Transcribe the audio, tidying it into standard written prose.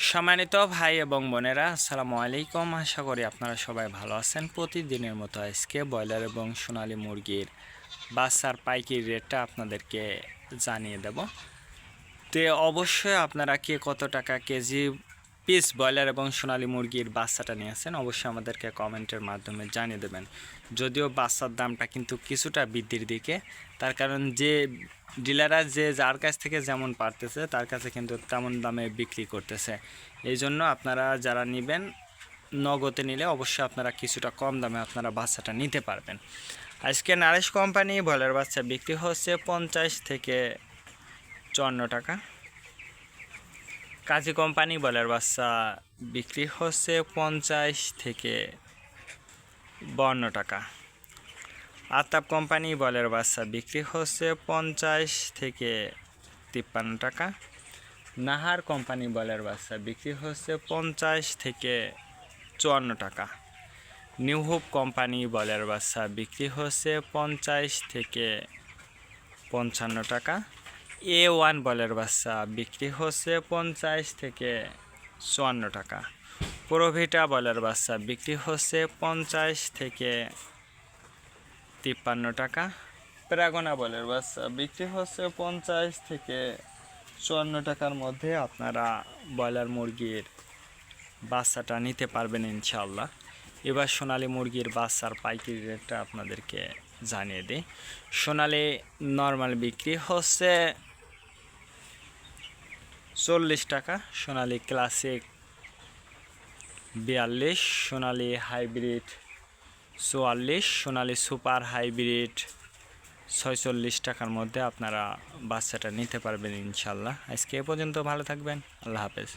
সম্মানিত ভাই এবং বোনেরা, আসসালামু আলাইকুম। আশা করি আপনারা সবাই ভালো আছেন। প্রতিদিনের মতো আজকে ব্রয়লার এবং সোনালী মুরগির বাচ্চার পাইকারি রেটটা আপনাদেরকে জানিয়ে দেব। তো অবশ্যই আপনারা কে কত টাকা কেজি পিস ব্রয়লার এবং সোনালী মুরগির বাচ্চাটা নিয়েছেন অবশ্যই আমাদেরকে কমেন্টের মাধ্যমে জানিয়ে দেবেন। যদিও বাচ্চার দামটা কিন্তু কিছুটা বৃদ্ধির দিকে, তার কারণ যে ডিলাররা যার কাছ থেকে যেমন পারতেছে তার কাছে কিন্তু তেমন দামে বিক্রি করতেছে। এই জন্য আপনারা যারা নেবেন নগদে নিলে অবশ্যই আপনারা কিছুটা কম দামে আপনারা বাচ্চাটা নিতে পারবেন। আজকে নারিশ কোম্পানি ব্রয়লার বাচ্চা বিক্রি হচ্ছে 50 থেকে 54 টাকা। কাজী কোম্পানি ব্রয়লার বাচ্চা বিক্রি হচ্ছে 50 থেকে 52 টাকা। আতাপ কোম্পানি ব্রয়লার বাচ্চা বিক্রি হচ্ছে 50 থেকে 53 টাকা। নাহার কোম্পানি ব্রয়লার বাচ্চা বিক্রি হচ্ছে 50 থেকে 54 টাকা। নিউ হোপ কোম্পানি ব্রয়লার বাচ্চা বিক্রি হচ্ছে 50 থেকে 55 টাকা। A1 ব্রয়লার বাচ্চা বিক্রি হচ্ছে 50 থেকে 54 টাকা। প্রোভিটা ব্রয়লার বাচ্চা বিক্রি হচ্ছে 50 থেকে 53 টাকা। প্রাগনা ব্রয়লার বাচ্চা বিক্রি হচ্ছে 50 থেকে 54 টাকার মধ্যে আপনারা ব্রয়লার মুরগির বাচ্চাটা নিতে পারবেন ইনশাআল্লাহ। এবার সোনালী মুরগির বাচ্চার পাইকারি রেটটা আপনাদেরকে জানিয়ে দিই। সোনালী নর্মাল বিক্রি হচ্ছে 40 টাকা, সোনালী ক্লাসিক 42, সোনালী হাইব্রিড 44, সোনালী সুপার হাইব্রিড 46 টাকার মধ্যে আপনারা বাচ্চাটা নিতে পারবেন ইনশাআল্লাহ। আজকে এ পর্যন্ত, ভালো থাকবেন, আল্লাহ হাফেজ।